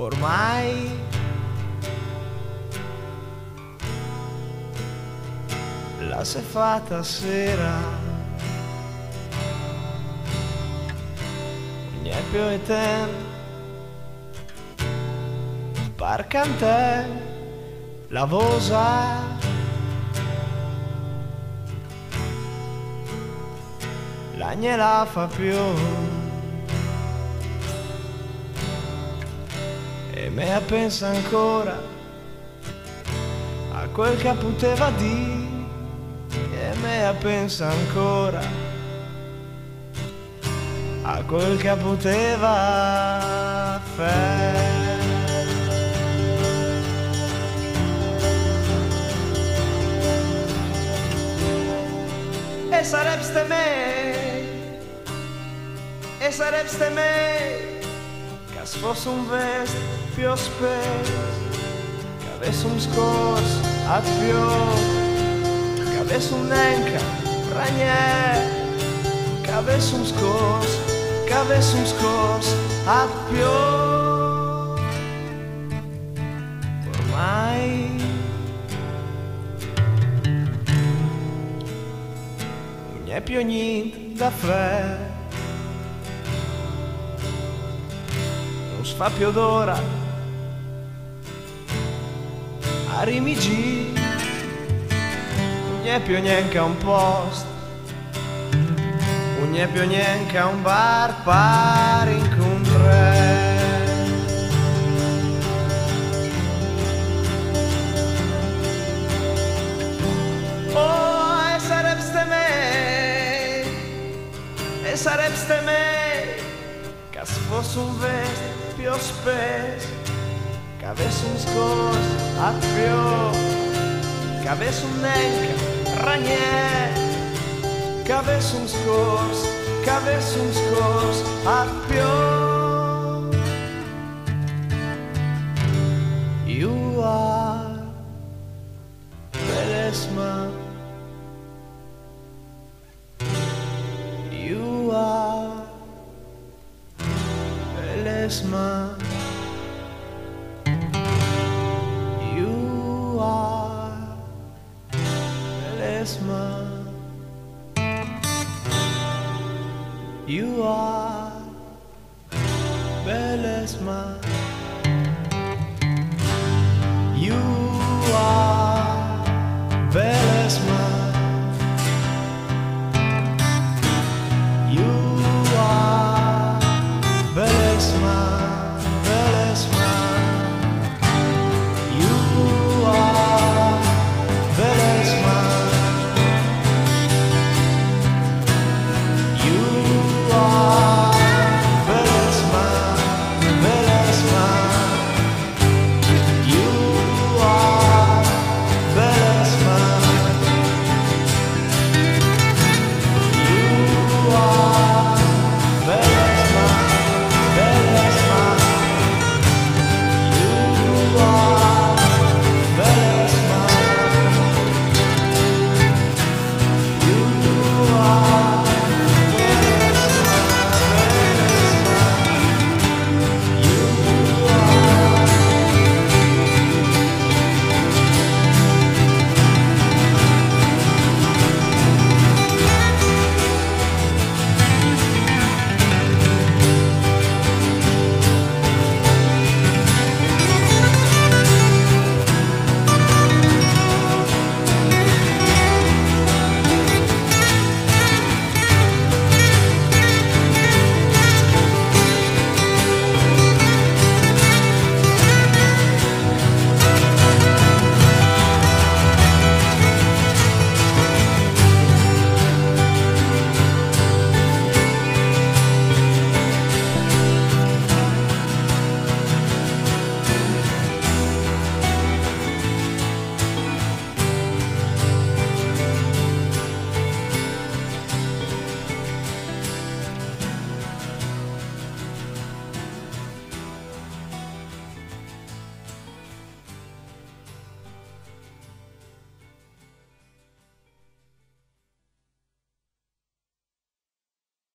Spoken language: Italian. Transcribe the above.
Ormai la s'è fatta sera, non è più e tempo, parcante la vosa, l'agnela fa più. E me pensa ancora a quel che poteva dire, e me pensa ancora a quel che poteva fare. E sarebste me, e sarebste me, che se fosse un vest più spesso, che avesse un scorso a più, che avesse un nenca ragnè, che avesse un scorso, che avesse un scorso a più. Ormai non c'è più niente da fare, non si fa più d'ora a Rimigi, non c'è più neanche un posto, non c'è più neanche un bar per incontrare. Oh, e sarebste me, e sarebste me, che se fosse un vest più spesso, che avesse un scorso a più, che avesse un nenca ragnè, che avesse un scorso, che avesse un scorso a più. You are Belesma, you are Belesma. You are Belesma. You